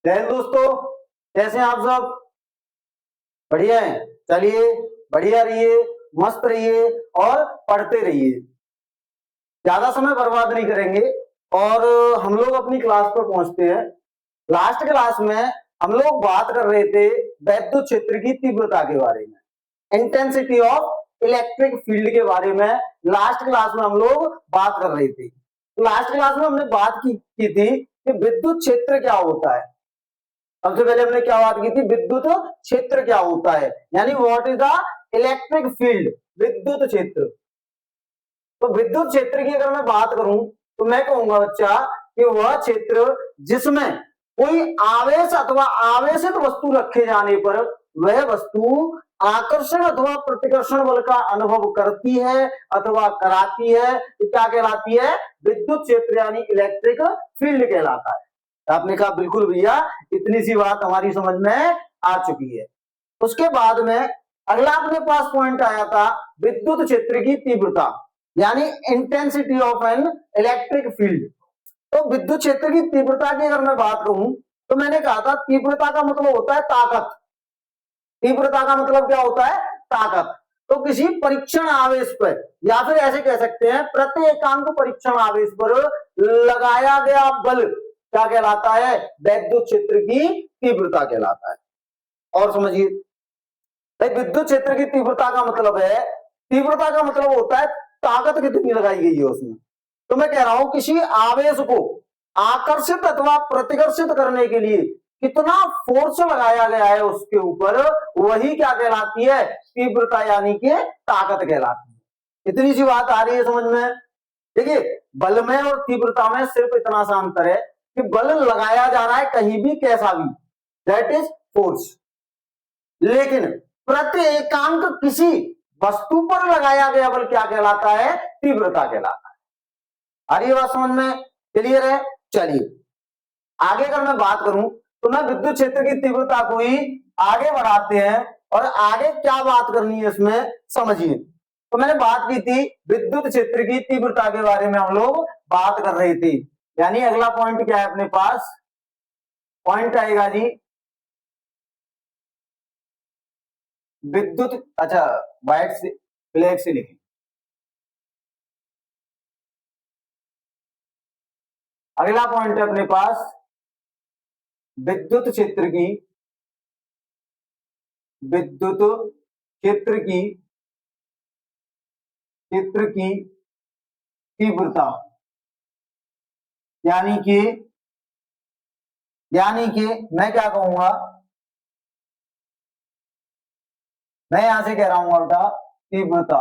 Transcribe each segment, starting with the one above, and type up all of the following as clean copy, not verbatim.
जय हिंद दोस्तों, कैसे हैं आप सब? बढ़िया है। चलिए, बढ़िया रहिए, मस्त रहिए और पढ़ते रहिए। ज्यादा समय बर्बाद नहीं करेंगे और हम लोग अपनी क्लास पर पहुंचते हैं। लास्ट क्लास में हम लोग बात कर रहे थे वैद्युत क्षेत्र की तीव्रता के बारे में, इंटेंसिटी ऑफ इलेक्ट्रिक फील्ड के बारे में। लास्ट क्लास में हम लोग बात कर रहे थे। लास्ट क्लास में हमने बात की थी कि विद्युत क्षेत्र क्या होता है। सबसे पहले हमने क्या बात की थी, विद्युत क्षेत्र क्या होता है, यानी what is the electric field, विद्युत क्षेत्र। तो विद्युत क्षेत्र की अगर मैं बात करूं तो मैं कहूंगा बच्चा कि वह क्षेत्र जिसमें कोई आवेश अथवा आवेशित वस्तु रखे जाने पर वह वस्तु आकर्षण अथवा प्रतिकर्षण बल का अनुभव करती है अथवा कराती है, तो क्या कहलाती है? विद्युत क्षेत्र यानी इलेक्ट्रिक फील्ड कहलाता है। आपने कहा बिल्कुल भैया, इतनी सी बात हमारी समझ में आ चुकी है। उसके बाद में अगला अपने पास पॉइंट आया था विद्युत क्षेत्र की तीव्रता, यानी intensity of an electric field. तो विद्युत क्षेत्र की तीव्रता की अगर मैं बात करूं तो मैंने कहा था तीव्रता का मतलब होता है ताकत। तीव्रता का मतलब क्या होता है? ताकत। तो किसी परीक्षण आवेश पर, या फिर ऐसे कह सकते हैं प्रति एकांक परीक्षण आवेश पर लगाया गया बल क्या कहलाता है? वैद्युत क्षेत्र की तीव्रता कहलाता है। और समझिए भाई, विद्युत क्षेत्र की तीव्रता का मतलब है, तीव्रता का मतलब होता है ताकत कितनी लगाई गई है उसमें। तो मैं कह रहा हूं किसी आवेश को आकर्षित अथवा प्रतिकर्षित करने के लिए कितना फोर्स लगाया गया है उसके ऊपर, वही क्या कहलाती है? तीव्रता यानी कि ताकत कहलाती है। इतनी सी बात आ रही है समझ में? देखिए, बल में और तीव्रता में सिर्फ इतना सा अंतर है कि बल लगाया जा रहा है कहीं भी कैसा भी, दैट इज फोर्स, लेकिन प्रति एकांक किसी वस्तु पर लगाया गया बल क्या कहलाता है? तीव्रता कहलाता है। आ रही है बात समझ में? क्लियर है? चलिए आगे अगर मैं बात करूं तो मैं विद्युत क्षेत्र की तीव्रता को ही आगे बढ़ाते हैं और आगे क्या बात करनी है इसमें समझिए। तो मैंने बात की थी विद्युत क्षेत्र की तीव्रता के बारे में, हम लोग बात कर रहे थे। यानी अगला पॉइंट क्या है अपने पास? पॉइंट आएगा जी विद्युत, अच्छा व्हाइट से ब्लैक से लिखें। अगला पॉइंट है अपने पास विद्युत क्षेत्र की, विद्युत क्षेत्र की, क्षेत्र की तीव्रता, यानी कि मैं क्या कहूंगा, मैं यहां से कह रहा हूं बेटा तीव्रता,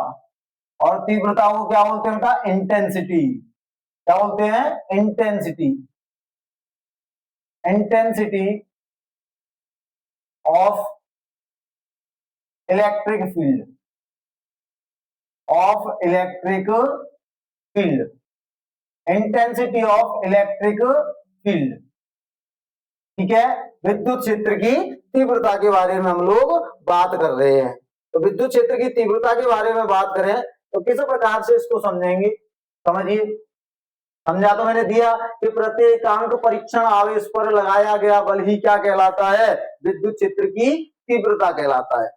और तीव्रता को क्या बोलते हैं बेटा? इंटेंसिटी। क्या बोलते हैं? Intensity. Intensity of electric field, of electric field, intensity of electric field. ठीक है, विद्युत क्षेत्र की तीव्रता के बारे में हम लोग बात कर रहे हैं। तो विद्युत क्षेत्र की तीव्रता के बारे में बात करें तो किस प्रकार से इसको समझेंगे? समझिए, समझा तो मैंने दिया कि प्रत्येकांक परीक्षण आवेश पर लगाया गया बल ही क्या कहलाता है? विद्युत क्षेत्र की तीव्रता कहलाता है।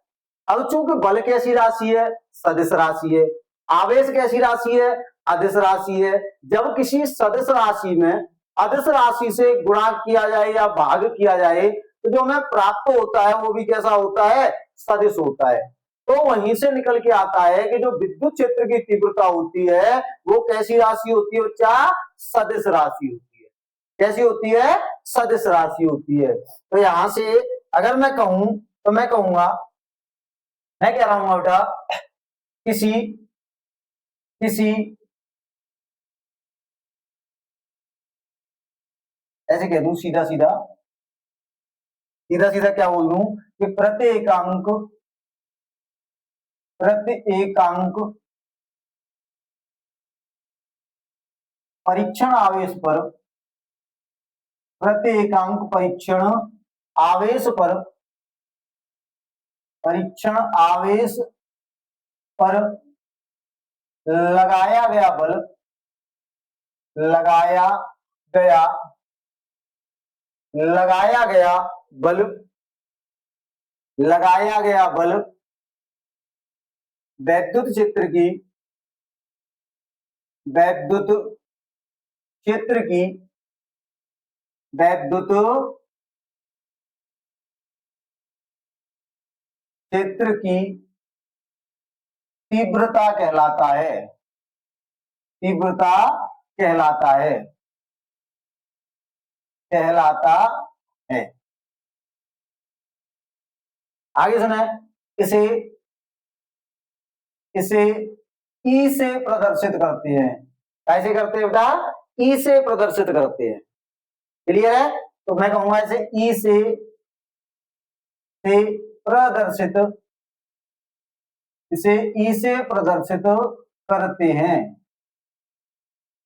अब चूंकि बल कैसी राशि है? सदिश राशि है। आवेश कैसी राशि है? अदिश राशि है। जब किसी सदिश राशि में अदिश राशि से गुणा किया जाए या भाग किया जाए तो जो हमें प्राप्त होता है वो भी कैसा होता है? सदिश होता है। तो वहीं से निकल के आता है कि जो विद्युत क्षेत्र की तीव्रता होती है वो कैसी राशि होती है बच्चा? सदिश राशि होती है। कैसी होती है? सदिश राशि होती है। तो यहां से अगर मैं कहूं तो मैं कहूंगा, मैं कह रहा हूं बेटा किसी किसी ऐसे कह दूं, सीधा सीधा सीधा सीधा क्या बोल दूं कि प्रति एकांक परीक्षण आवेश पर, प्रति एकांक आवेश पर परीक्षण आवेश पर लगाया गया बल, लगाया गया लगाया गया बल्ब, लगाया गया बल्ब वैद्युत क्षेत्र की, वैद्युत क्षेत्र की, वैद्युत क्षेत्र की तीव्रता कहलाता है, तीव्रता कहलाता है, कहलाता है। आगे सुने, इसे इसे ई से प्रदर्शित करते हैं। कैसे करते हैं बेटा? ई से प्रदर्शित करते हैं। क्लियर है? तो मैं कहूंगा इसे ई से प्रदर्शित, इसे ई से प्रदर्शित करते हैं,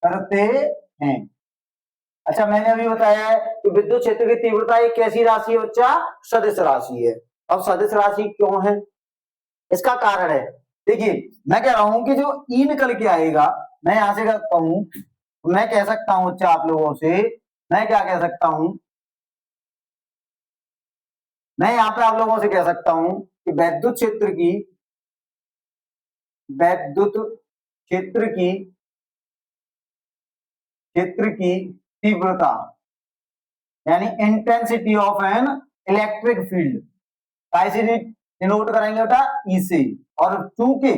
करते हैं। अच्छा, मैंने अभी बताया है कि विद्युत क्षेत्र की तीव्रता एक कैसी राशि है बच्चा? सदिश राशि है। अब सदिश राशि क्यों है? इसका कारण है, देखिए मैं कह रहा हूं कि जो ई निकल के आएगा, मैं यहां से करता हूं, मैं कह सकता हूं बच्चा आप लोगों से, मैं क्या कह सकता हूं, मैं यहां पे आप लोगों से कह सकता हूं कि वैद्युत क्षेत्र की, वैद्युत क्षेत्र की, क्षेत्र की तीव्रता यानी intensity of an electric field कैसे डिनोट करेंगे बेटा? ई से। और चूंकि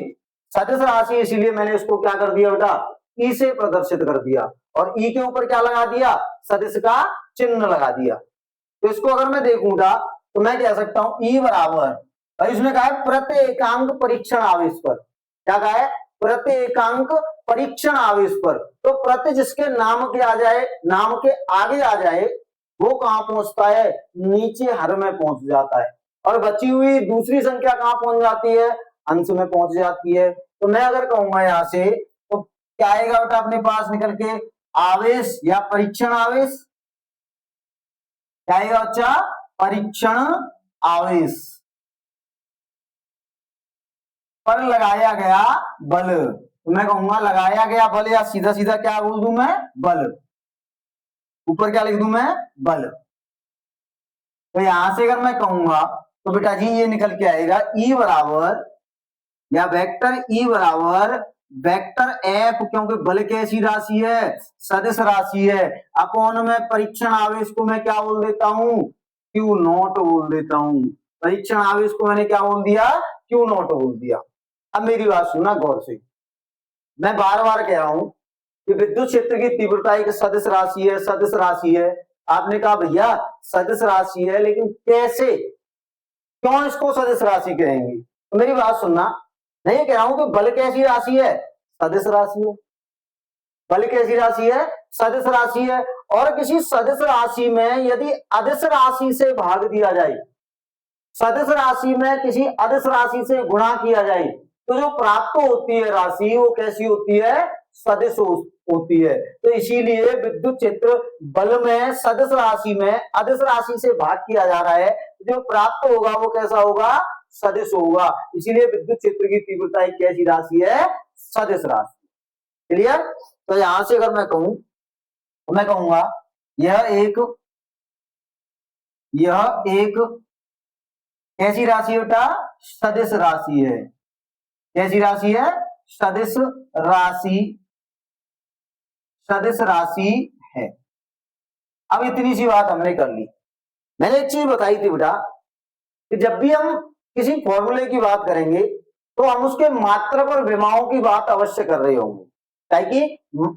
सदिश राशि इसीलिए मैंने इसको क्या कर दिया बेटा? ई से प्रदर्शित कर दिया। और ई के ऊपर क्या लगा दिया? सदिश का चिन्ह लगा दिया। तो इसको अगर मैं देखूंगा तो मैं कह सकता हूं ई बराबर, और इसने कहा है प्रति एकांक परीक्षण आवेश पर, क्या कहा है? प्रति एकांक परीक्षण आवेश पर। तो प्रति जिसके नाम के आ जाए, नाम के आगे आ जाए, वो कहां पहुंचता है? नीचे हर में पहुंच जाता है। और बची हुई दूसरी संख्या कहां पहुंच जाती है? अंश में पहुंच जाती है। तो मैं अगर कहूंगा यहां से, तो क्या आएगा बेटा अपने पास निकल के? आवेश या परीक्षण आवेश। क्या आएगा बच्चा? परीक्षण आवेश पर लगाया गया बल। तो मैं कहूंगा लगाया गया बल, या सीधा सीधा क्या बोल दूं मैं? बल। ऊपर क्या लिख दूं मैं? बल। तो यहां से अगर मैं कहूंगा तो बेटा जी ये निकल के आएगा ई बराबर, या वेक्टर ई बराबर वेक्टर एफ, क्योंकि बल कैसी राशि है? सदिश राशि है। अपॉन में परीक्षण आवेश को मैं क्या बोल देता हूं? क्यू नॉट बोल देता हूं। परीक्षण आवेश को मैंने क्या बोल दिया? क्यू नॉट बोल दिया। अब मेरी बात सुनना गौर से, मैं बार बार कह रहा हूं कि विद्युत क्षेत्र की तीव्रता एक सदिश राशि है, सदिश राशि है। आपने कहा भैया सदिश राशि है, लेकिन कैसे, क्यों इसको सदिश राशि कहेंगे? तो मेरी बात सुनना, मैं ये कह रहा हूं कि बल कैसी राशि है? सदिश राशि है। बल कैसी राशि है? सदिश राशि है। और किसी सदिश राशि में यदि अदिश राशि से भाग दिया जाए, सदिश राशि में किसी अदिश राशि से गुणा किया जाए, तो जो प्राप्त होती है राशि वो कैसी होती है? सदिश होती है। तो इसीलिए विद्युत क्षेत्र बल में सदिश राशि में अदिश राशि से भाग किया जा रहा है, जो प्राप्त होगा वो कैसा होगा? सदिश होगा। इसीलिए विद्युत क्षेत्र की तीव्रता एक कैसी राशि है? सदिश राशि। क्लियर? तो यहां से अगर मैं कहूं तो मैं कहूंगा यह एक, यह एक कैसी राशि है बेटा? सदिश राशि है। कैसी राशि है? सदिश राशि, सदिश राशि है। अब इतनी सी बात हमने कर ली। मैंने एक चीज बताई थी बेटा कि जब भी हम किसी फॉर्मूले की बात करेंगे तो हम उसके मात्रक और विमाओं की बात अवश्य कर रहे होंगे, ताकि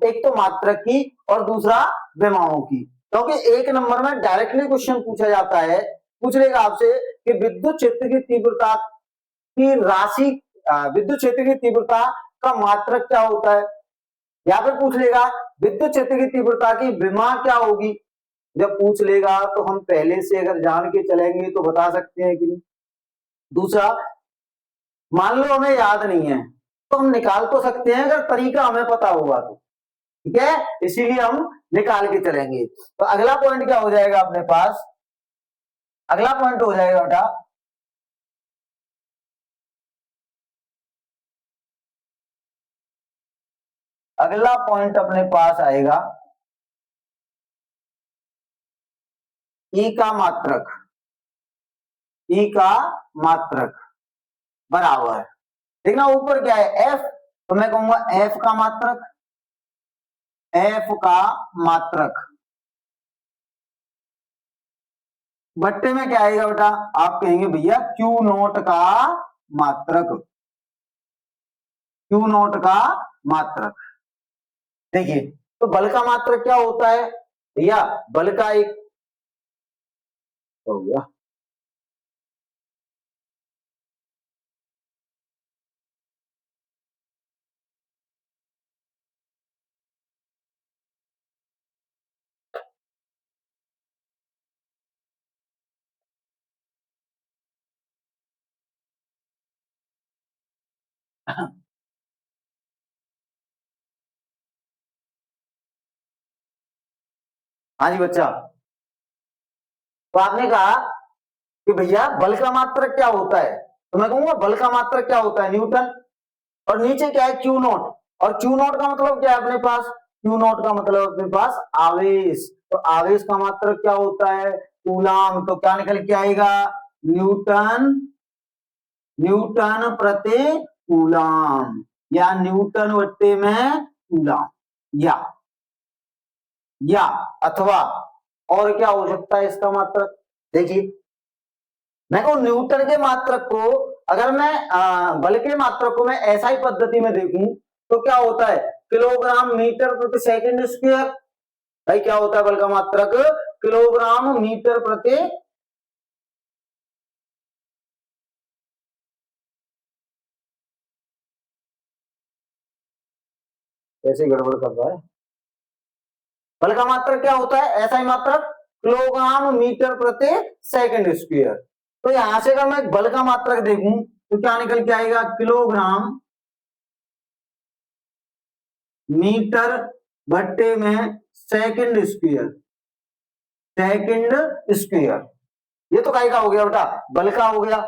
एक तो मात्रक की और दूसरा विमाओं की। क्योंकि एक नंबर में डायरेक्टली क्वेश्चन पूछा जाता है, पूछ लेगा आपसे कि विद्युत क्षेत्र की तीव्रता की राशि, विद्युत क्षेत्र की तीव्रता का मात्रक क्या होता है, या फिर पूछ लेगा विद्युत क्षेत्र की तीव्रता की विमा क्या होगी। जब पूछ लेगा तो हम पहले से अगर जान के चलेंगे तो बता सकते हैं कि नहीं। दूसरा, मान लो हमें याद नहीं है तो हम निकाल तो सकते हैं अगर तरीका हमें पता होगा तो, ठीक है? इसीलिए हम निकाल के चलेंगे। तो अगला पॉइंट क्या हो जाएगा अपने पास? अगला पॉइंट हो जाएगा बेटा, अगला पॉइंट अपने पास आएगा ई का मात्रक, ई का मात्रक बराबर, देखना ऊपर क्या है एफ, तो मैं कहूंगा एफ का मात्रक, एफ का मात्रक बट्टे में क्या आएगा बेटा, आप कहेंगे भैया क्यू नोट का मात्रक, क्यू नोट का मात्रक। देखिए तो बल का मात्रक क्या होता है भैया, बल का एक हो गया, हाँ जी बच्चा, तो आपने कहा कि भैया बल का मात्रक क्या होता है, तो मैं कहूंगा बल का मात्रक क्या होता है न्यूटन, और नीचे क्या है क्यू नॉट, और क्यू नॉट का मतलब क्या है अपने पास, क्यू नॉट का मतलब अपने पास आवेश, तो आवेश का मात्रक क्या होता है कूलाम, तो क्या निकल के आएगा न्यूटन, न्यूटन प्रति कूलाम, या न्यूटन बट्टे में कूलाम, या अथवा और क्या हो सकता है इसका मात्रक। देखिए मैं कहूं न्यूटन के मात्रक को अगर मैं बल के मात्रक को मैं ऐसा ही पद्धति में देखूं तो क्या होता है किलोग्राम मीटर प्रति सेकंड स्क्वायर, भाई क्या होता है बल का मात्रक किलोग्राम मीटर प्रति, कैसे गड़बड़ कर रहा है, बल का मात्रक क्या होता है ऐसा ही मात्रक किलोग्राम मीटर प्रति सेकंड स्क्वायर, तो यहां से अगर मैं बल का मात्रक देखूं तो क्या निकल के आएगा किलोग्राम मीटर बट्टे में सेकंड स्क्वायर, सेकंड स्क्वायर, ये तो काय का हो गया बेटा बल का हो गया।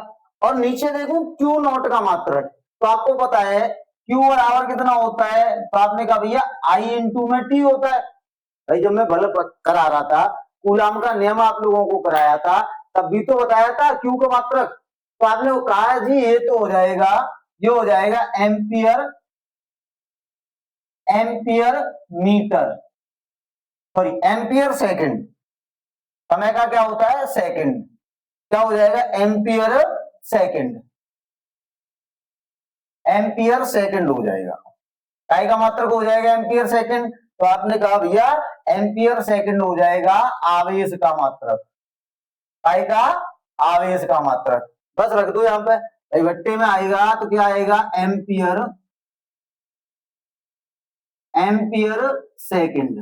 और नीचे देखूं क्यू नॉट का मात्रक, तो आपको पता है क्यू बराबर कितना होता है, तो आपने कहा भैया आई इंटू में टी होता है, भाई जब मैं बल करा रहा था कूलाम का नियम आप लोगों को कराया था तब भी तो बताया था क्यू का मात्रक, तो आपने वो कहा जी ये तो हो जाएगा, ये हो जाएगा ampere, ampere metre, sorry ampere second, समय का क्या होता है सेकंड, क्या हो जाएगा एम्पियर सेकंड, एम्पियर सेकंड हो जाएगा, काय का मात्रक हो जाएगा एम्पियर सेकंड, तो आपने कहा भैया एम्पियर सेकंड हो जाएगा आवेश का मात्रक, काय का आवेश का मात्रक, बस रख दो यहां पे भट्टे में आएगा तो क्या आएगा ampere, ampere second,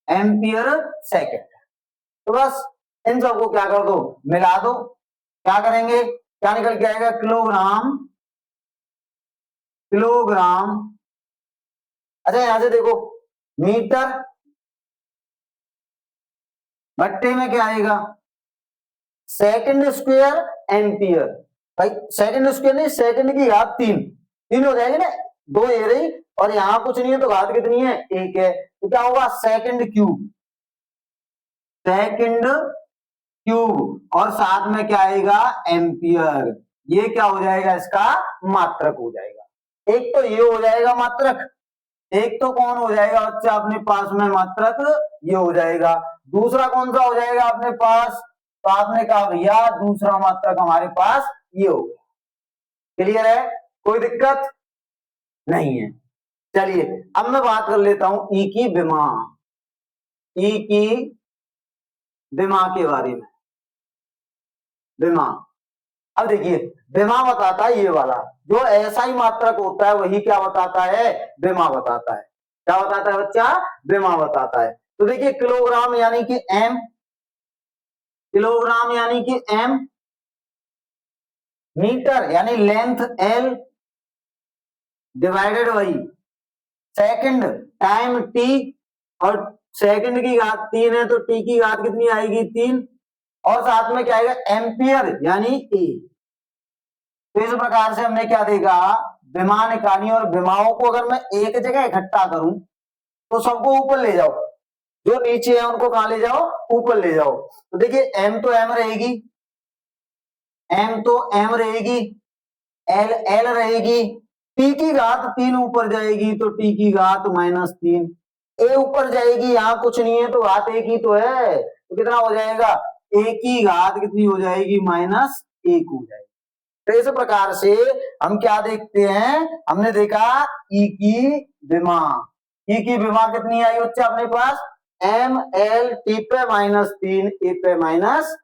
ampere second, तो बस इन सबको क्या कर दो मिला दो, क्या करेंगे क्या निकल के आएगा किलोग्राम, किलोग्राम, अच्छा यहां से देखो मीटर भट्टे में क्या आएगा सेकंड स्क्वायर एम्पियर, भाई सेकंड स्क्वायर नहीं सेकंड की घात तीन, तीन हो जाएगी ना, दो ये रही और यहां कुछ नहीं है तो घात कितनी है एक है, तो क्या होगा सेकंड क्यूब, सेकंड क्यूब, और साथ में क्या आएगा एम्पियर, ये क्या हो जाएगा इसका मात्रक हो जाएगा, एक तो ये हो जाएगा मात्रक, एक तो कौन हो जाएगा बच्चा अपने पास में मात्रक ये हो जाएगा, दूसरा कौन सा हो जाएगा अपने पास, तो आपने कहा भैया दूसरा मात्रक हमारे पास ये हो गया, क्लियर है कोई दिक्कत नहीं है। चलिए अब मैं बात कर लेता हूं ई की विमा, ई की विमा के बारे में, विमा, अब देखिए विमा बताता है ये वाला जो ऐसा ही मात्रक होता है वही क्या बताता है विमा बताता है, क्या बताता है बच्चा विमा बताता है, तो देखिए किलोग्राम यानी कि एम, किलोग्राम यानी कि एम, मीटर यानी length L divided by second time T, और सेकंड की घात तीन है तो टी की घात कितनी आएगी तीन, और साथ में क्या आएगा एम्पियर यानी ए, तो इस प्रकार से हमने क्या देखा विमा निकाली, और विमाओं को अगर मैं एक जगह इकट्ठा करूं तो सबको ऊपर ले जाओ, जो नीचे है उनको कहां ले जाओ, ऊपर ले जाओ। तो देखिए m तो m रहेगी, m तो m रहेगी, l l रहेगी, t की घात 3 ऊपर जाएगी तो t की घात -3, a ऊपर जाएगी, यहां कुछ नहीं है तो घात एक ही तो है, तो कितना हो जाएगा, a की घात कितनी हो जाएगी, -1 हो जाएगी। तो इस प्रकार से हम क्या देखते हैं, हमने देखा e की विमा, e की विमा कितनी आई बच्चा अपने पास, m l t पे -3 a पे -1।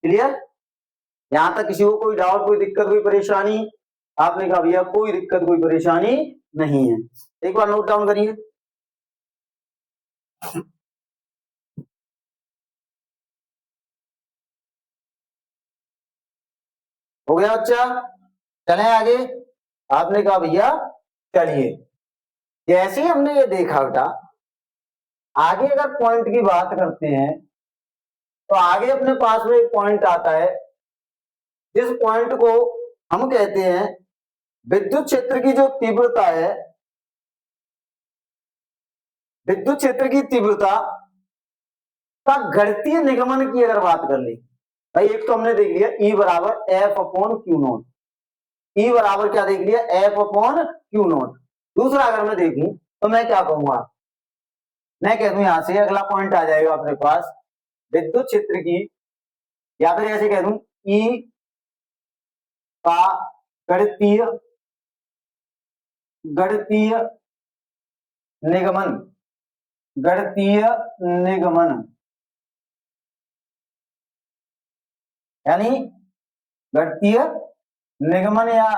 क्लियर, यहां तक किसी को कोई डाउट, कोई दिक्कत, कोई परेशानी? आपने कहा भैया कोई दिक्कत कोई परेशानी नहीं है। एक बार नोट डाउन करिए। हो गया बच्चा, चलें आगे। आपने कहा भैया चलिए, जैसे ही हमने ये देखा बेटा, आगे अगर पॉइंट की बात करते हैं तो आगे अपने पास में एक पॉइंट आता है, जिस पॉइंट को हम कहते हैं विद्युत क्षेत्र की जो तीव्रता है, विद्युत क्षेत्र की तीव्रता का गणितीय निगमन की अगर बात कर ली भाई, एक तो हमने देख लिया E बराबर F upon Q not, E बराबर क्या देख लिया, एफ अपॉन क्यू नॉट। दूसरा अगर मैं देखूं तो मैं क्या कहूंगा, मैं कह दूं यहां से अगला पॉइंट आ जाएगा अपने पास विद्युत क्षेत्र की, या फिर ऐसे कह दूं E का गणितीय गणितीय निगमन, गणितीय निगमन यानी गणितीय निगमन, या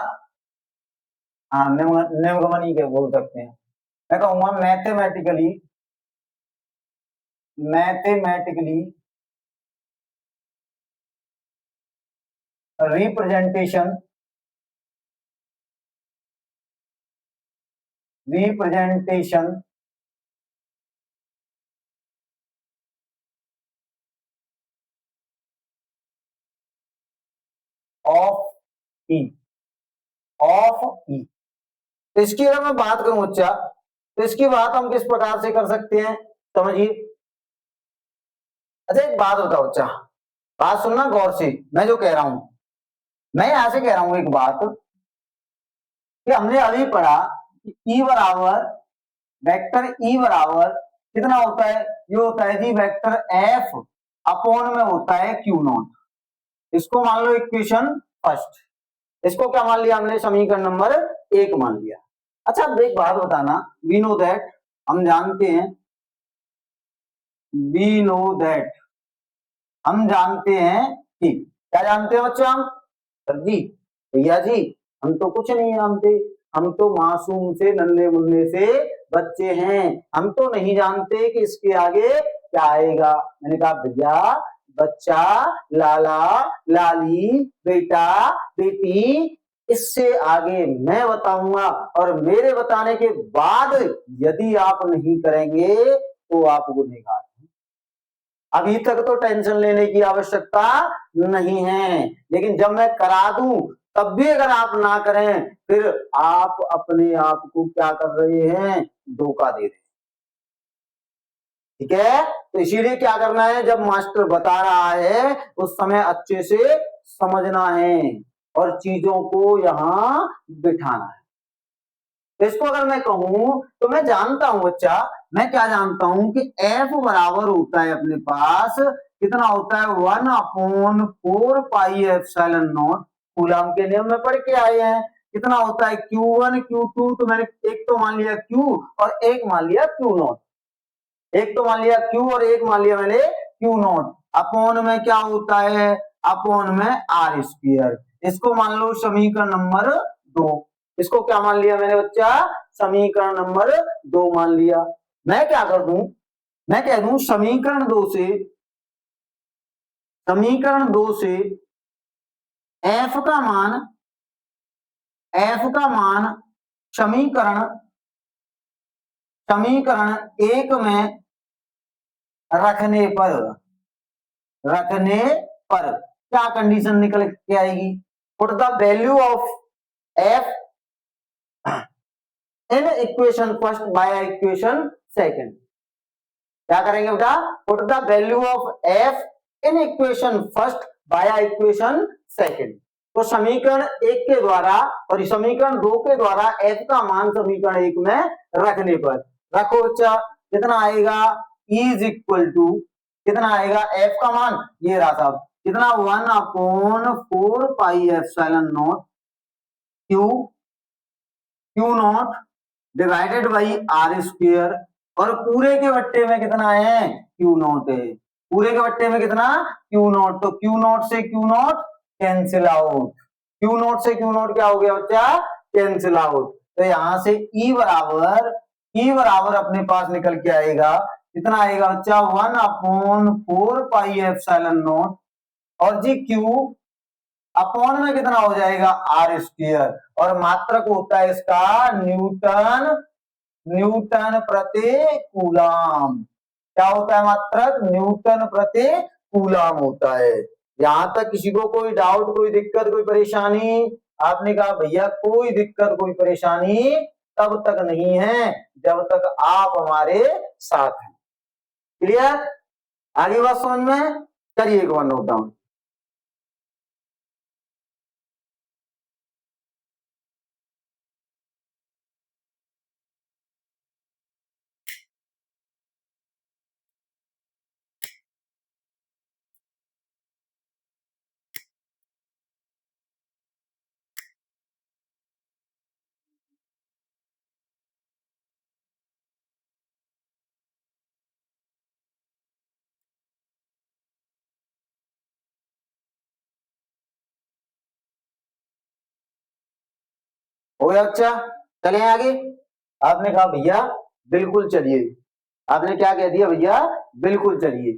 हाँ निगमन ही क्या बोल सकते हैं, मैं कहूंगा मैथमेटिकली रिप्रेजेंटेशन ऑफ ई, तो इसकी अगर मैं बात करूं बच्चा, तो इसकी बात हम किस प्रकार से कर सकते हैं, समझिए। अच्छा एक बात बताओ बच्चा, बात सुनना गौर से, मैं जो कह रहा हूं, मैं यहां से कह रहा हूं एक बात कि हमने अभी पढ़ा कि ई बराबर वेक्टर, ई बराबर कितना होता है, ये होता है जी वेक्टर एफ अपॉन में होता है क्यू नॉट। इसको मान लो इक्वेशन फर्स्ट, इसको क्या मान लिया हमने, समीकरण नंबर 1 मान लिया। अच्छा अब एक बात बताना, वी नो दैट, हम जानते हैं, वी नो दैट, हम जानते हैं कि, क्या जानते हैं बच्चा हम, सर जी भैया जी हम तो कुछ नहीं जानते, हम तो मासूम से नन्हे मुन्ने से बच्चे हैं, हम तो नहीं जानते कि इसके आगे क्या आएगा। मैंने कहा भैया बच्चा, लाला, लाली, बेटा, बेटी, इससे आगे मैं बताऊंगा, और मेरे बताने के बाद यदि आप नहीं करेंगे तो आप गुनहगार। अभी तक तो टेंशन लेने की आवश्यकता नहीं है, लेकिन जब मैं करा दूं तब भी अगर आप ना करें, फिर आप अपने आप को क्या कर रहे हैं, धोखा दे रहे हैं। ठीक है, तो इसीलिए क्या करना है, जब मास्टर बता रहा है उस समय अच्छे से समझना है और चीजों को यहां बिठाना है। इसको अगर मैं कहूं तो मैं जानता हूं बच्चा, मैं क्या जानता हूं कि F बराबर होता है अपने पास, कितना होता है, 1/4 पाई एप्सिलॉन नॉट, कूलम के नियम में पढ़ के आए हैं, कितना होता है Q1 Q2, तो मैंने एक तो मान लिया Q और एक मान लिया Q नॉट, एक तो मान लिया Q और एक मान लिया मैंने Q नॉट, अपॉन में क्या होता है, अपॉन में R स्क्वायर। इसको मान लो समीकरण नंबर 2, इसको क्या मान लिया मैंने बच्चा, समीकरण नंबर 2 मान लिया। मैं क्या कर दूं, मैं कह दूं समीकरण 2 से, समीकरण 2 से f का मान, f का मान समीकरण, समीकरण 1 में रखने पर क्या कंडीशन निकल के आएगी, put the value of f in equation first by equation second. क्या करेंगे बेटा, put the value of F in equation first बाया इक्वेशन सेकंड। तो समीकरण 1 के द्वारा और समीकरण 2 के द्वारा एफ का मान समीकरण 1 में रखने पर रखो बच्चा, कितना आएगा, इज इक्वल टू कितना आएगा, एफ का मान ये रहा साहब, कितना 1/4 pi epsilon naught q q naught divided by r square, और पूरे के बट्टे में कितना है, क्यू नॉट है, पूरे के बट्टे में कितना, क्यू नॉट। तो क्यू नॉट से Q not cancel out, Q not से क्यू नॉट क्या हो गया बच्चा, कैंसिल आउट। तो यहां से ई बराबर अपने पास निकल के आएगा, कितना आएगा बच्चा, 1/4 पाई एप्सिलॉन नॉट, और जी क्यू अपॉन में कितना हो जाएगा, आर स्क्वायर, और मात्रक होता है इसका न्यूटन प्रति कूलम। क्या होता है मात्रक, न्यूटन प्रति कूलम होता है। यहां तक किसी को कोई डाउट, कोई दिक्कत, कोई परेशानी? आपने कहा भैया कोई दिक्कत कोई परेशानी तब तक नहीं है जब तक आप हमारे साथ हैं। क्लियर, आगे बात समझ में, करिए एक बार नोट डाउन। हो गया बच्चा, चले आगे। आपने कहा भैया बिल्कुल चलिए, आपने क्या कह दिया भैया, बिल्कुल चलिए।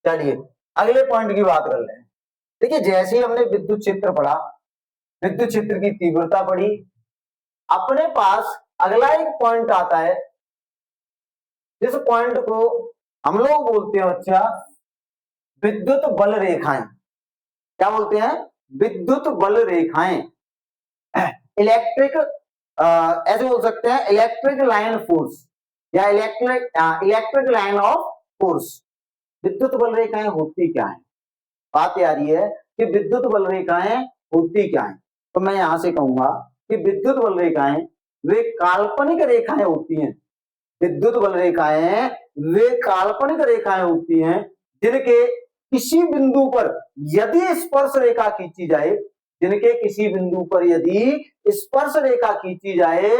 चलिए अगले पॉइंट की बात कर रहे हैं। देखिए जैसे ही हमने विद्युत क्षेत्र पढ़ा, विद्युत क्षेत्र की तीव्रता पढ़ी, अपने पास अगला एक पॉइंट आता है, जिस पॉइंट को हम लोग बोलते हैं बच्चा विद्युत बल रेखाएं। क्या बोलते हैं, विद्युत बल रेखाएं, इलेक्ट्रिक, ऐसे बोल सकते हैं इलेक्ट्रिक लाइन फोर्स या इलेक्ट्रिक लाइन ऑफ फोर्स। विद्युत बल रेखाएं होती क्या है, बात आ रही है कि विद्युत बल रेखाएं होती क्या है। तो मैं यहां से कहूंगा कि विद्युत बल रेखाएं वे काल्पनिक रेखाएं होती हैं, विद्युत बल रेखाएं वे काल्पनिक रेखाएं होती हैं जिनके किसी बिंदु पर यदि स्पर्श रेखा खींची जाए, जिनके किसी बिंदु पर यदि स्पर्श रेखा खींची जाए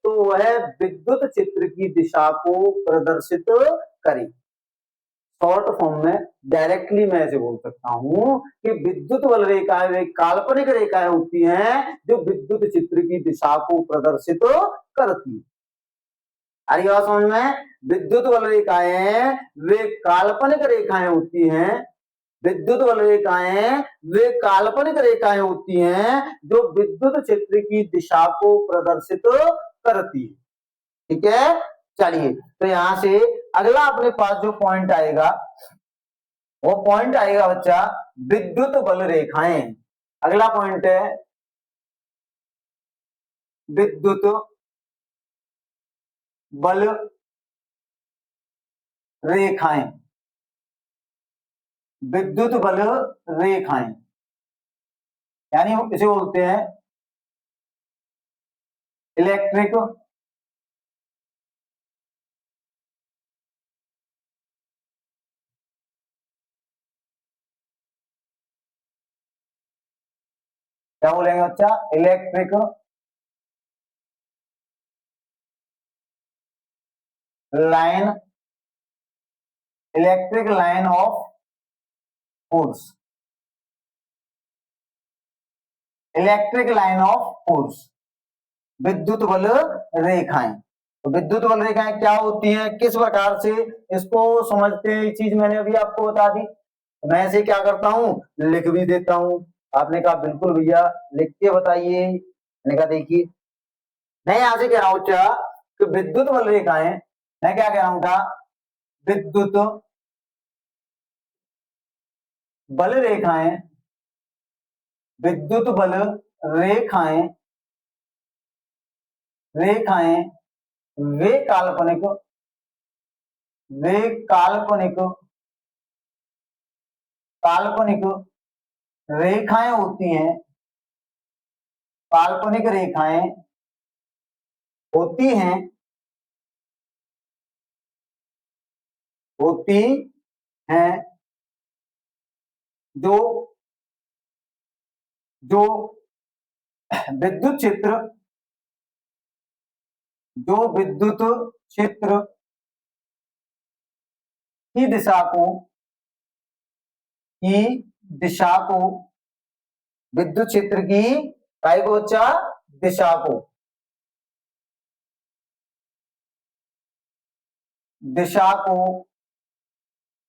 तो वह विद्युत क्षेत्र की दिशा को प्रदर्शित करे। शॉर्ट फॉर्म में डायरेक्टली मैं ऐसे बोल सकता हूं कि विद्युत बल रेखाएं वे काल्पनिक रेखाएं होती हैं जो विद्युत क्षेत्र की दिशा को प्रदर्शित करती है। अरे बात समझ में, विद्युत बल रेखाएं वे काल्पनिक रेखाएं होती हैं, विद्युत बल रेखाएं वे काल्पनिक रेखाएं होती हैं जो विद्युत क्षेत्र की दिशा को प्रदर्शित करती है। ठीक है, चलिए तो यहां से अगला अपने पास जो पॉइंट आएगा वो पॉइंट आएगा बच्चा विद्युत बल रेखाएं। अगला पॉइंट है विद्युत बल रेखाएं, विद्युत बल रेखाएं यानी इसे बोलते हैं इलेक्ट्रिक क्या बोलेंगे बच्चा, electric line, electric line of force, electric line of force, विद्युत बल रेखाएं। तो विद्युत बल रेखाएं क्या होती हैं, किस प्रकार से इसको समझते हैं, ये चीज मैंने अभी आपको बता दी। मैं इसे क्या करता हूं, लिख भी देता हूं। आपने कहा बिल्कुल भैया लिख के बताइए, मैंने कहा देखिए मैं यहां से कह रहा हूं क्या कि विद्युत बल रेखाएं, मैं क्या कह रहा हूं था, विद्युत बल रेखाएं, विद्युत बल रेखाएं, रेखाएं वे काल्पनिक वे काल्पनिक काल्पनिक रेखाएं होती हैं, काल्पनिक रेखाएं होती हैं, होती हैं जो जो विद्युत क्षेत्र की दिशा को विद्युत क्षेत्र की काय को बच्चा दिशा को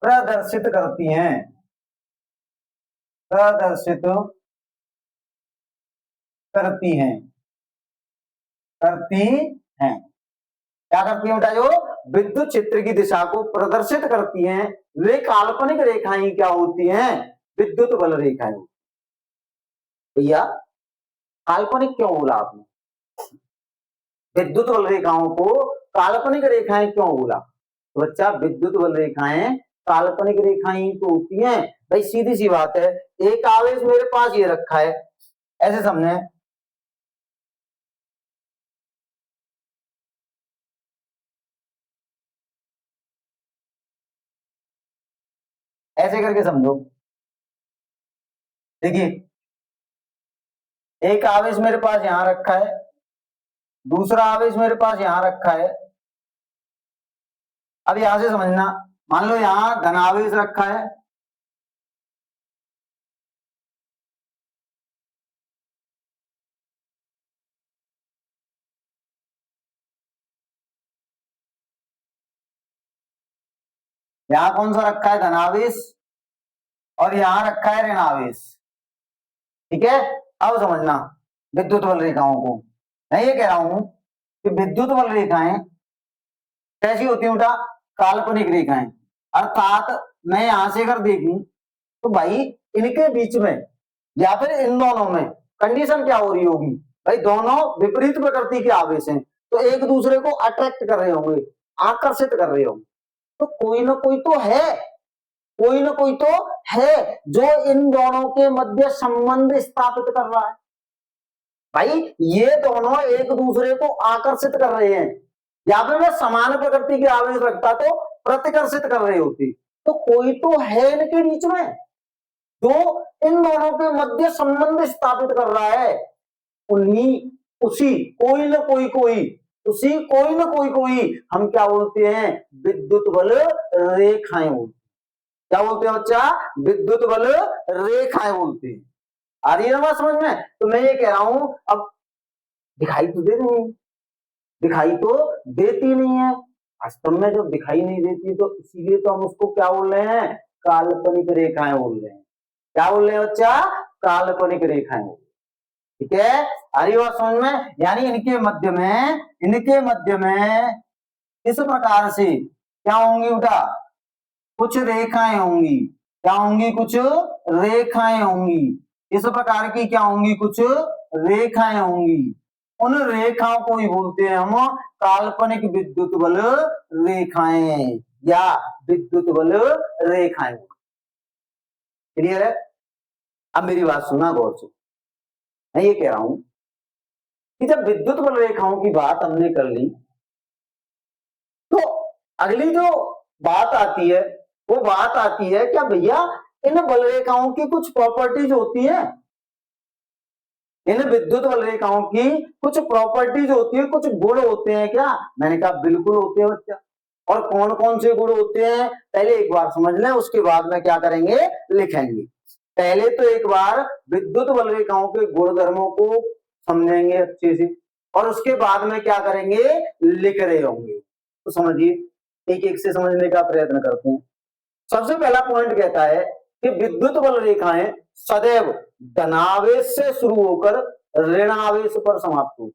प्रदर्शित करती हैं, क्या करती है बेटा? जो विद्युत क्षेत्र की दिशा को प्रदर्शित करती हैं वे काल्पनिक रेखाएं क्या होती हैं? विद्युत बल रेखाएं। भैया काल्पनिक क्यों बोला आपने? विद्युत बल रेखाओं को काल्पनिक रेखाएं क्यों बोला? तो बच्चा विद्युत बल रेखाएं काल्पनिक रेखाएं तो होती हैं भाई, सीधी सी बात है। एक आवेश मेरे पास ये रखा है, ऐसे समझे, ऐसे करके समझो। देखिए एक आवेश मेरे पास यहां रखा है, दूसरा आवेश मेरे पास यहां रखा है। अब यहां से समझना, मान लो यहां धनावेश रखा है, यहां कौन सा रखा है? धनावेश, और यहां रखा है ऋणावेश। ठीक है, अब समझना विद्युत बल रेखाओं को। मैं ये कह रहा हूं कि विद्युत बल रेखाएं कैसी होती है बेटा? काल्पनिक रेखाएं। अर्थात मैं यहां से अगर देखूं तो भाई इनके बीच में या फिर इन दोनों में कंडीशन क्या हो रही होगी? भाई दोनों विपरीत प्रकृति के आवेश हैं, तो एक दूसरे को अट्रैक्ट कर रहे होंगे, आकर्षित कर रहे होंगे। तो कोई ना कोई तो है जो इन दोनों के मध्य संबंध स्थापित कर रहा है। भाई ये दोनों एक दूसरे को आकर्षित कर रहे हैं, या फिर मैं समान प्रकृति के आवेश रखता तो प्रतिकर्षित कर रहे होती। तो कोई तो है इनके बीच में जो इन दोनों के मध्य संबंध स्थापित कर रहा है। उसी कोई ना कोई हम क्या बोलते हैं? विद्युत बल रेखाएं बोलते हैं। क्या बोलते हैं बच्चा? विद्युत बल रेखाएं बोलते हैं। आ रही है ना बात समझ में? तो मैं ये कह रहा हूं, अब दिखाई तो दे रही है, दिखाई तो देती नहीं है। वास्तव में जब दिखाई नहीं देती तो इसीलिए तो हम उसको क्या बोल रहे हैं? काल्पनिक रेखाएं बोल रहे हैं। क्या बोल रहे हैं बच्चा? काल्पनिक रेखाएं। ठीक है, आ रही बात समझ में? यानी इनके मध्य में इस प्रकार से क्या होंगी बेटा? कुछ रेखाएं होंगी। क्या होंगी? कुछ रेखाएं होंगी। इस प्रकार की क्या होंगी? कुछ रेखाएं होंगी। उन रेखाओं को ही बोलते हैं हम काल्पनिक विद्युत बल रेखाएं या विद्युत बल रेखाएं। क्लियर है? अब मेरी बात सुना गौर से। मैं ये कह रहा हूं कि जब विद्युत बल रेखाओं की बात हमने कर ली तो अगली जो बात आती है वो बात आती है क्या भैया, इन बल रेखाओं की कुछ प्रॉपर्टीज होती हैं। इन विद्युत बल रेखाओं की कुछ प्रॉपर्टीज होती है, कुछ गुण होते हैं क्या? मैंने कहा बिल्कुल होते हैं बच्चा। और कौन कौन से गुण होते हैं पहले एक बार समझ लें, उसके बाद में क्या करेंगे? लिखेंगे। पहले तो एक बार विद्युत बल रेखाओं के गुणधर्मों को समझेंगे अच्छे से, और उसके बाद में क्या करेंगे? लिख रहे होंगे। तो समझिए, एक एक से समझने का प्रयत्न करते हैं। सबसे पहला पॉइंट कहता है कि विद्युत बल रेखाएं सदैव धनावेश से शुरू होकर ऋणावेश पर समाप्त होती।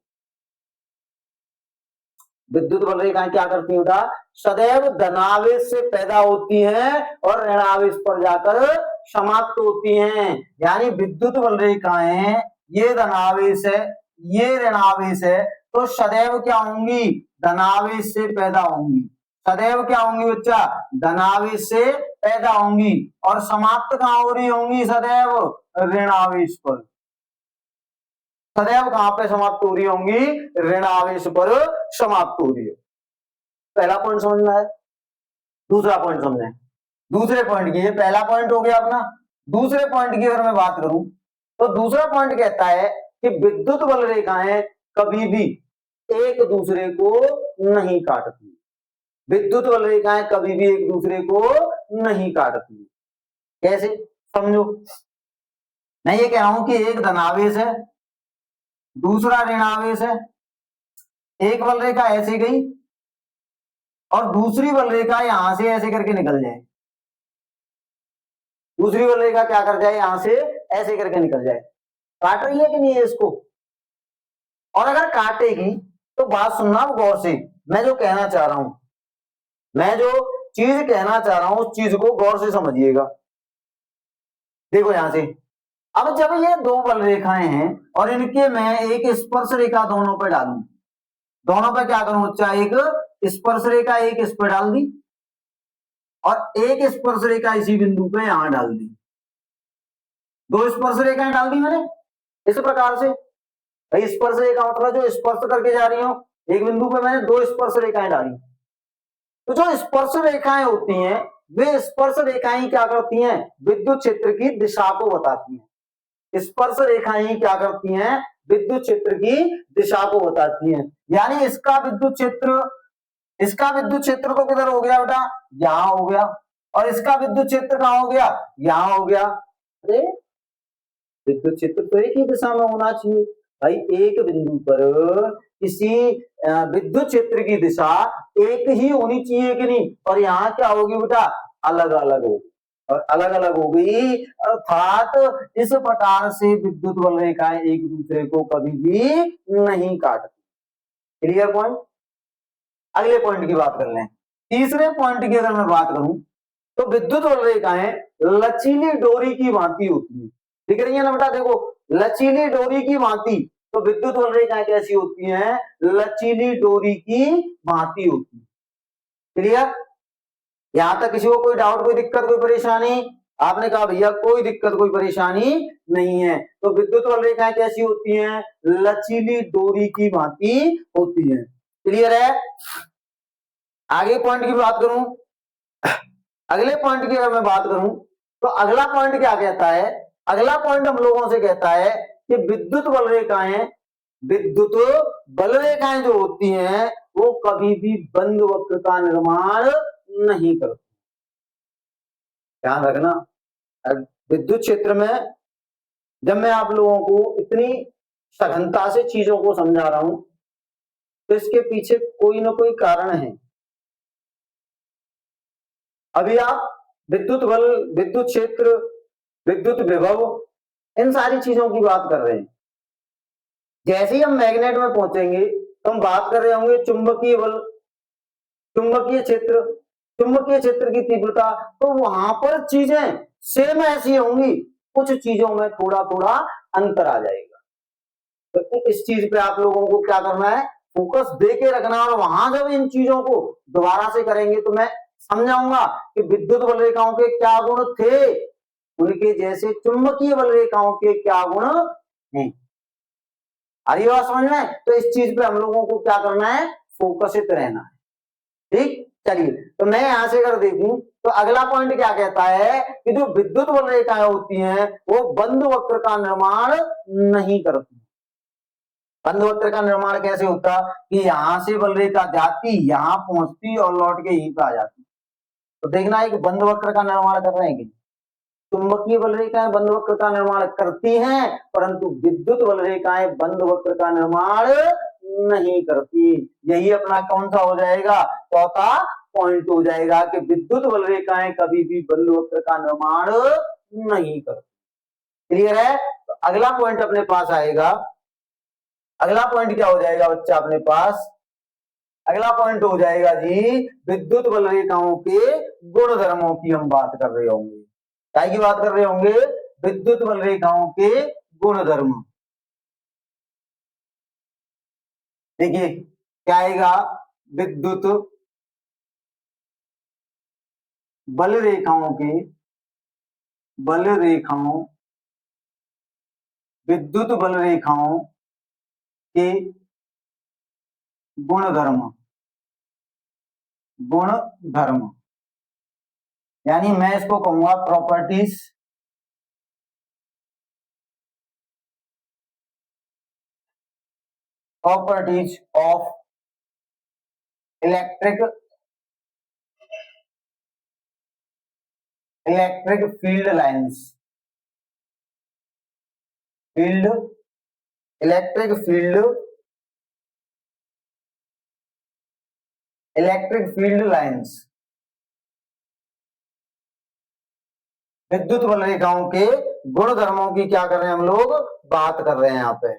विद्युत बल रेखाएं क्या करती है बेटा? सदैव धनावेश से पैदा होती हैं और ऋणावेश पर जाकर समाप्त होती हैं। यानी विद्युत बल रेखाएं, ये धनावेश है, ये ऋणावेश है, तो सदैव क्या होंगी? धनावेश से पैदा होंगी। सदैव क्या होंगी बच्चा, धनावेश से पैदा होंगी, और समाप्त कहां हो रही होंगी, सदैव ऋणावेश पर। सदैव कहां पे समाप्त हो रही होंगी, ऋणावेश पर समाप्त हो रही है। पहला पॉइंट समझना है। दूसरा पॉइंट समझे, दूसरे पॉइंट की, ये पहला पॉइंट हो गया अपना। दूसरे पॉइंट की अगर मैं बात करूं तो दूसरा पॉइंट कहता है कि विद्युत बल रेखाएं कभी भी एक दूसरे को नहीं काटती। विद्युत बल रेखाएं कभी भी एक दूसरे को नहीं काटती। कैसे, समझो। मैं ये कह रहा हूं कि एक धनावेश है, दूसरा ऋणावेश है, एक बल रेखा ऐसे गई और दूसरी बल रेखा यहां से ऐसे करके निकल जाए। दूसरी बल रेखा क्या कर जाए, यहां से ऐसे करके निकल जाए। काट रही है कि नहीं है इसको? और अगर काटेगी तो बात सुनना गौर से, मैं जो कहना चाह रहा हूं, मैं जो चीज कहना चाह रहा हूं उस चीज को गौर से समझिएगा। देखो यहां से, अब जब ये दो बल रेखाएं हैं और इनके मैं एक स्पर्श रेखा दोनों पर डालूं, दोनों पर क्या करूं बच्चा, एक स्पर्श रेखा एक इस पर डाल दी और एक स्पर्श रेखा इसी बिंदु पे यहां डाल दी। दो स्पर्श रेखाएं डाल दी मैंने इस प्रकार से। भाई स्पर्श रेखा मतलब जो स्पर्श करके जा रही हो, एक बिंदु पे मैंने दो स्पर्श रेखाएं डाली। तो जो स्पर्श रेखाएं होती हैं वे स्पर्श रेखाएं क्या करती हैं, विद्युत क्षेत्र की दिशा को बताती हैं। स्पर्श रेखाएं क्या करती हैं, विद्युत क्षेत्र की दिशा को बताती हैं। यानी इसका विद्युत क्षेत्र, इसका विद्युत क्षेत्र तो किधर हो गया बेटा, यहां हो गया, और इसका विद्युत क्षेत्र कहां हो गया, यहां हो गया। अरे विद्युत क्षेत्र तो एक ही दिशा में होना चाहिए। भाई एक बिंदु पर किसी विद्युत क्षेत्र की दिशा एक ही होनी चाहिए कि नहीं, और यहाँ क्या होगी बेटा, अलग अलग होगी, और अलग अलग हो गई, अर्थात इस प्रकार से विद्युत बल रेखाएं एक दूसरे को कभी भी नहीं काटती। Clear point. अगले पॉइंट की बात कर लें। तीसरे पॉइंट की अगर मैं बात करूं तो विद्युत बल रेखाएं लचीली डोरी की भांति होती है। दिख रही है ना बेटा, देखो लचीली डोरी की भांति। तो विद्युत बल रेखाएं कैसी होती हैं, लचीली डोरी की भांति होती है। क्लियर। यहां तक किसी को कोई डाउट, कोई दिक्कत, कोई परेशानी? आपने कहा भैया कोई दिक्कत कोई परेशानी नहीं है। तो विद्युत बल रेखाएं कैसी होती हैं, लचीली डोरी की भांति होती हैं। क्लियर है। आगे पॉइंट की बात करूं, अगले पॉइंट की अगर मैं बात करूं तो अगला पॉइंट क्या कहता है, अगला पॉइंट हम लोगों से कहता है कि विद्युत बल रेखाएं, विद्युत बल रेखाएं जो होती हैं वो कभी भी बंद वक्र का निर्माण नहीं करती। ध्यान रखना, विद्युत क्षेत्र में जब मैं आप लोगों को इतनी सघनता से चीजों को समझा रहा हूं तो इसके पीछे कोई ना कोई कारण है। अभी आप विद्युत बल, विद्युत क्षेत्र, विद्युत विभव, इन सारी चीजों की बात कर रहे हैं। जैसे ही हम मैग्नेट में पहुंचेंगे तो हम बात कर रहे होंगे चुंबकीय बल, चुंबकीय क्षेत्र, चुंबकीय क्षेत्र की तीव्रता। तो वहां पर चीजें सेम ऐसी होंगी, कुछ चीजों में थोड़ा थोड़ा अंतर आ जाएगा। तो इस चीज पे आप लोगों को क्या करना है, फोकस दे के रखना। और वहां जब इन चीजों को दोबारा से करेंगे तो मैं समझाऊंगा कि विद्युत बल रेखाओं के क्या गुण थे, उनके जैसे चुंबकीय बल रेखाओं के क्या गुण हैं। आ रही बात समझ में? तो इस चीज पे हम लोगों को क्या करना है, फोकसित रहना है। ठीक, चलिए। तो मैं यहां से अगर देखूं तो अगला पॉइंट क्या कहता है कि जो विद्युत बल रेखाएं होती हैं वो बंद वक्र का निर्माण नहीं करती। बंद वक्र का निर्माण कैसे होता कि यहां से बल रेखा जाती, यहां पहुंचती और लौट के यहीं पे आ जाती। तो देखना एक बंद वक्र का निर्माण कर रहे हैं कि चुंबकीय बल रेखाएं बंद वक्र का निर्माण करती हैं, परंतु विद्युत बल रेखाएं बंद वक्र का निर्माण नहीं करती। यही अपना कौन सा हो जाएगा, चौथा पॉइंट हो जाएगा कि विद्युत बल रेखाएं कभी भी बंद वक्र का निर्माण नहीं करती। क्लियर है। तो अगला पॉइंट अपने पास आएगा, अगला पॉइंट क्या हो जाएगा बच्चा अपने पास, अगला पॉइंट हो जाएगा जी विद्युत बल रेखाओं के गुण धर्मों की हम बात कर रहे होंगे। क्या की बात कर रहे होंगे, विद्युत बल रेखाओं के गुण धर्म। देखिए क्या आएगा, विद्युत बल रेखाओं के विद्युत बल रेखाओं के गुणधर्म यानी मैं इसको कहूंगा properties of electric field lines electric field lines विद्युत बल रेखाओं के गुणधर्मों की क्या कर रहे हैं हम लोग, बात कर रहे हैं। यहाँ पे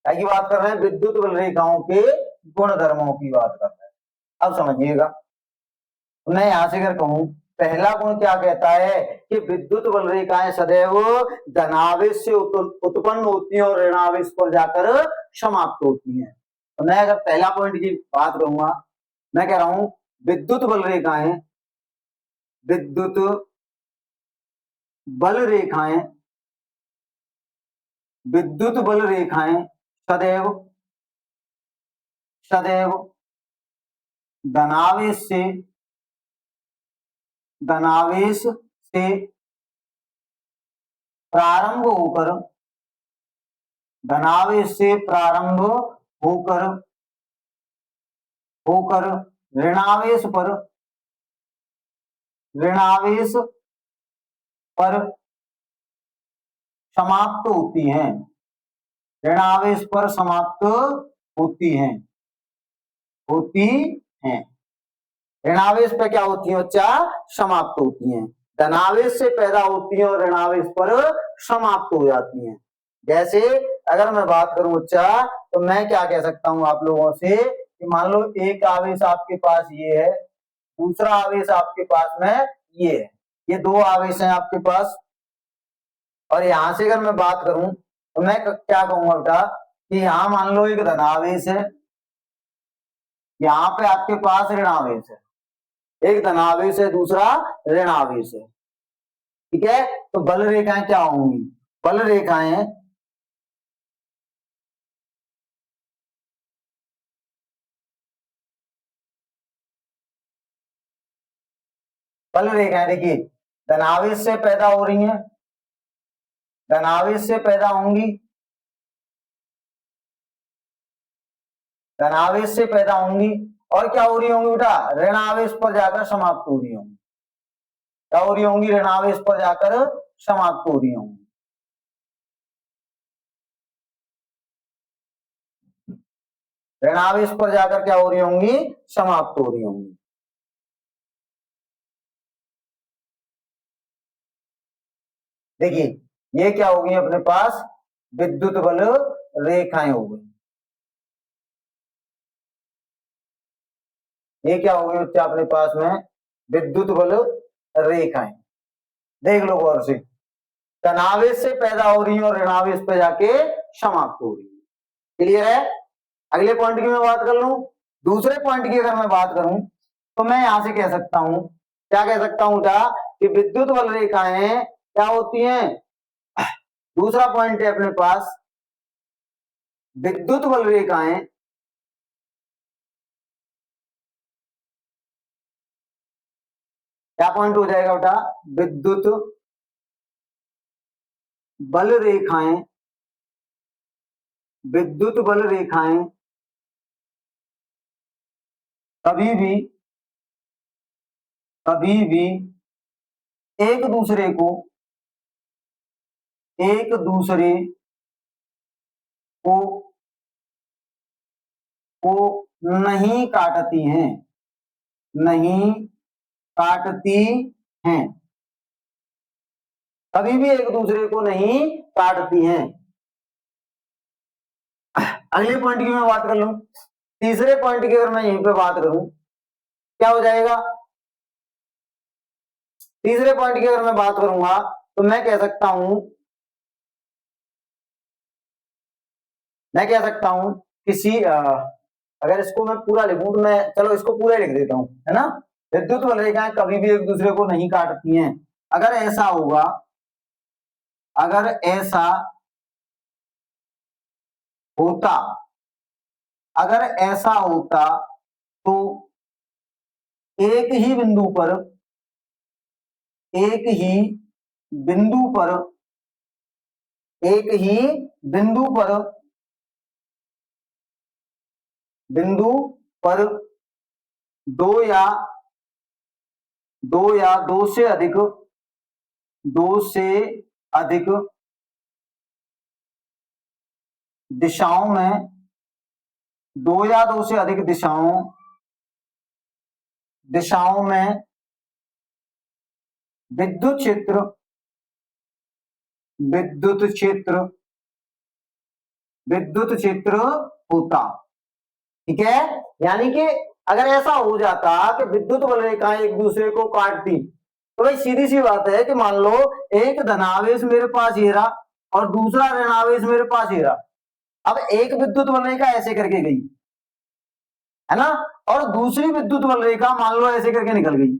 क्या की बात कर रहे हैं, विद्युत बल रेखाओं के गुणधर्मों की बात कर रहे हैं। अब समझिएगा, मैं यहां से अगर कहूं पहला गुण क्या कहता है कि विद्युत बल रेखाएं सदैव धनावेश से उत्पन्न होती हैं और ऋणावेश पर जाकर समाप्त होती हैं। तो मैं अगर पहला पॉइंट की बात करूंगा, मैं कह रहा हूं विद्युत बल रेखाएं सदैव धनावेश से प्रारंभ होकर ऋणावेश पर समाप्त होती हैं। ऋणावेश पर समाप्त होती हैं। ऋणावेश पर क्या होती है बच्चा, समाप्त होती हैं। धनावेश से पैदा होती हैं और ऋणावेश पर समाप्त हो जाती हैं। जैसे अगर मैं बात करूं बच्चा, तो मैं क्या कह सकता हूं आप लोगों से कि मान लो एक आवेश आपके पास ये है, दूसरा आवेश आपके पास में ये है, ये दो आवेश हैं आपके पास। और यहां से अगर मैं बात करूं तो मैं क्या कहूंगा बेटा कि यहां मान लो एक धनावेश है, यहां पे आपके पास ऋणावेश है, एक धनावेश है दूसरा ऋणावेश है, ठीक है। तो बल रेखाएं क्या होंगी, बल रेखाएं देखिए धनावेश से पैदा हो रही हैं, धनावेश से पैदा होंगी, धनावेश से पैदा होंगी और क्या हो रही होंगी बेटा, ऋणावेश पर जाकर समाप्त हो रही होंगी। क्या हो रही होंगी, ऋणावेश पर जाकर समाप्त हो रही होंगी। ऋणावेश पर जाकर क्या हो रही होंगी, समाप्त हो रही होंगी। देखिए ये क्या होगी अपने पास, विद्युत बल रेखाएं हो गई। ये क्या होगी बच्चा अपने पास में, विद्युत बल रेखाएं। देख लो गौर से, धनावेश से पैदा हो रही है और ऋणावेश पे जाके समाप्त हो रही है। क्लियर है। अगले पॉइंट की मैं बात कर लूं, दूसरे पॉइंट की अगर मैं बात करूं तो मैं यहां से कह सकता हूं, क्या कह सकता हूं क्या कि विद्युत बल रेखाएं क्या होती हैं, दूसरा पॉइंट है अपने पास, विद्युत बल रेखाएं क्या पॉइंट हो जाएगा बेटा, विद्युत बल रेखाएं कभी भी एक दूसरे को नहीं काटती हैं, कभी भी एक दूसरे को नहीं काटती हैं। अगले पॉइंट की मैं बात कर लूं, तीसरे पॉइंट की अगर मैं यहीं पे बात करूं क्या हो जाएगा, तीसरे पॉइंट की अगर मैं बात करूंगा तो मैं कह सकता हूं किसी अगर इसको मैं पूरा लिखूं तो मैं, चलो इसको पूरा लिख देता हूं, है ना। विद्युत बल रेखाएं कभी भी एक दूसरे को नहीं काटती हैं। अगर ऐसा होगा, अगर ऐसा होता, अगर ऐसा होता तो एक ही बिंदु पर, एक ही बिंदु पर, एक ही बिंदु पर, बिंदु पर दो से अधिक, दो से अधिक दिशाओं में, दो से अधिक दिशाओं में विद्युत क्षेत्र, विद्युत क्षेत्र, विद्युत क्षेत्र होता। ठीक है, यानी कि अगर ऐसा हो जाता कि विद्युत बल रेखाएं एक दूसरे को काटती, तो भाई सीधी सी बात है कि मान लो एक धनावेश मेरे पास ये रहा और दूसरा ऋणावेश मेरे पास ये रहा। अब एक विद्युत बल रेखा ऐसे करके गई है ना, और दूसरी विद्युत बल रेखा मान लो ऐसे करके निकल गई,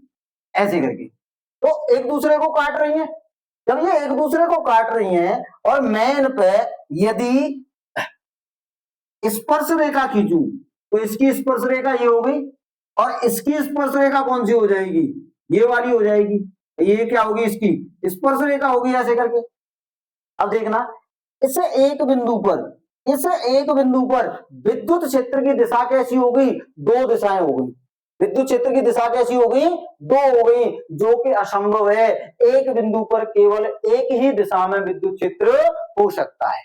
ऐसे करके, तो एक दूसरे को काट रही हैं। जब ये एक दूसरे को काट रही हैं और मैं इन पे यदि स्पर्श रेखा खींचू तो इसकी स्पर्श रेखा ये हो गई और इसकी स्पर्श रेखा कौन सी हो जाएगी, ये वाली हो जाएगी। ये क्या होगी, इसकी स्पर्श रेखा होगी ऐसे करके। अब देखना, इस एक बिंदु पर, इस एक बिंदु पर विद्युत क्षेत्र की दिशा कैसी हो गई, दो दिशाएं हो गई। विद्युत क्षेत्र की दिशा कैसी हो गई, दो हो गई, जो कि असंभव है। एक बिंदु पर केवल एक ही दिशा में विद्युत क्षेत्र हो सकता है।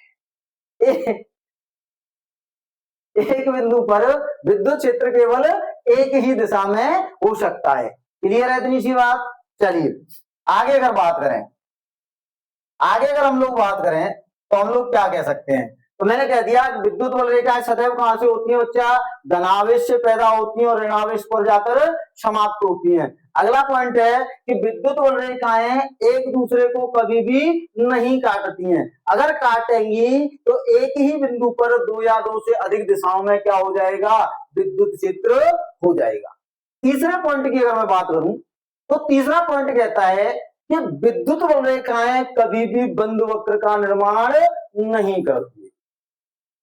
एक बिंदु पर विद्युत क्षेत्र केवल एक ही दिशा में हो सकता है। क्लियर है इतनी सी बात। चलिए आगे अगर बात करें, आगे अगर हम लोग बात करें तो हम लोग क्या कह सकते हैं, तो मैंने कह दिया विद्युत बल रेखाएं सदैव कहां से होती है बच्चा, धनावेश से पैदा होती हैं और ऋणावेश पर जाकर समाप्त होती हैं। अगला पॉइंट है कि विद्युत बल रेखाएं एक दूसरे को कभी भी नहीं काटती हैं। अगर काटेंगी तो एक ही बिंदु पर दो या दो से अधिक दिशाओं में क्या हो जाएगा, विद्युत क्षेत्र हो जाएगा। तीसरे पॉइंट की अगर मैं बात करूं तो तीसरा पॉइंट कहता है कि विद्युत बल रेखाएं कभी भी बंद वक्र का निर्माण नहीं करती।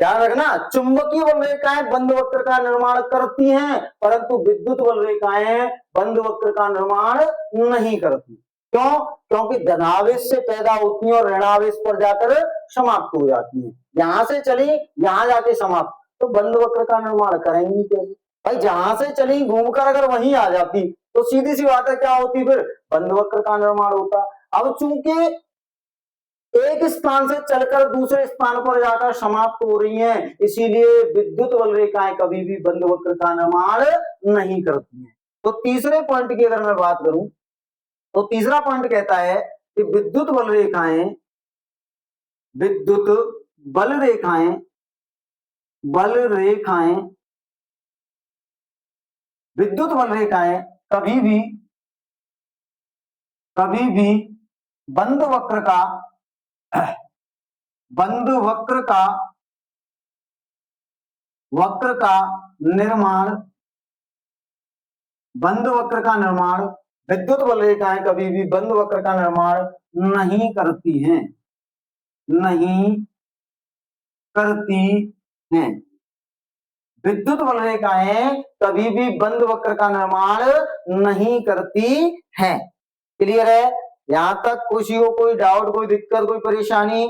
ध्यान रखना, चुंबकीय बल रेखाएं बंद वक्र का निर्माण करती हैं, परंतु विद्युत बल रेखाएं बंद वक्र का निर्माण नहीं करती। क्यों? क्योंकि धनावेश से पैदा होती हैं और ऋणावेश पर जाकर समाप्त हो जाती हैं। यहां से चली यहां जाके समाप्त, तो बंद वक्र का निर्माण करेंगी कैसे भाई, जहां से चली घूमकर अगर वहीं आ जाती तो सीधी सी बात है क्या होती, फिर बंद वक्र का निर्माण होता। अब चूंकि एक स्थान से चलकर दूसरे स्थान पर जाकर समाप्त हो रही हैं, इसीलिए विद्युत बल रेखाएं कभी भी बंद वक्र का निर्माण नहीं करती हैं। तो तीसरे पॉइंट की अगर मैं बात करूं तो तीसरा पॉइंट कहता है कि विद्युत बल रेखाएं, विद्युत बल रेखाएं, बल रेखाएं, विद्युत बल रेखाएं कभी भी, कभी भी बंद वक्र का, बंद वक्र का निर्माण, बंद वक्र का निर्माण, विद्युत बल रेखाएं कभी भी बंद वक्र का निर्माण नहीं करती हैं, नहीं करती हैं। विद्युत बल रेखाएं कभी भी बंद वक्र का निर्माण नहीं करती हैं। क्लियर है? यहां तक किसी को कोई डाउट, कोई दिक्कत, कोई परेशानी?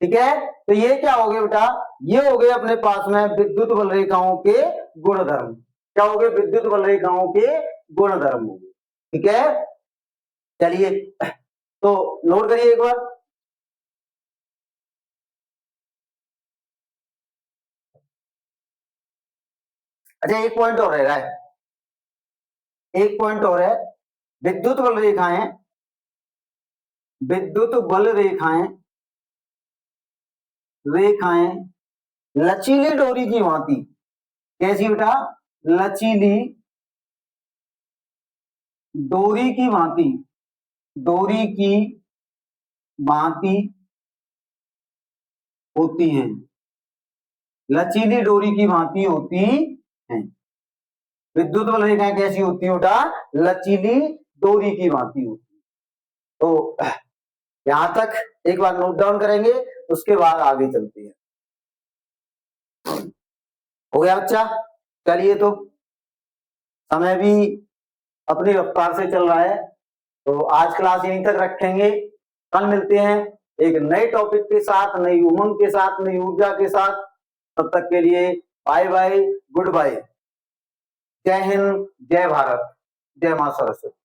ठीक है, तो ये क्या हो गया बेटा, ये हो गए अपने पास में विद्युत बल रेखाओं के गुणधर्म। क्या हो गए, विद्युत बल रेखाओं के गुणधर्म हो गए। ठीक है, चलिए तो नोट करिए एक बार। अच्छा एक पॉइंट और रह रहा है, एक पॉइंट और है, विद्युत बल रेखाएं, विद्युत बल रेखाएं, रेखाएं लचीली डोरी की भांति, कैसी बेटा, लचीली डोरी की भांति, डोरी की भांति होती हैं, लचीली डोरी की भांति होती हैं। विद्युत बल रेखाएं कैसी होती है बेटा? लचीली डोरी की भांति होती है। तो यहां तक एक बार नोट डाउन करेंगे, उसके बाद आगे चलते हैं। हो गया बच्चा? चलिए, तो समय भी अपनी रफ्तार से चल रहा है, तो आज क्लास यहीं तक रखेंगे। कल मिलते हैं एक नए टॉपिक के साथ, नई उमंग के साथ, नई ऊर्जा के साथ। तब तक के लिए बाय बाय, गुड बाय। जय हिंद, जय भारत, जय मां सरस्वती।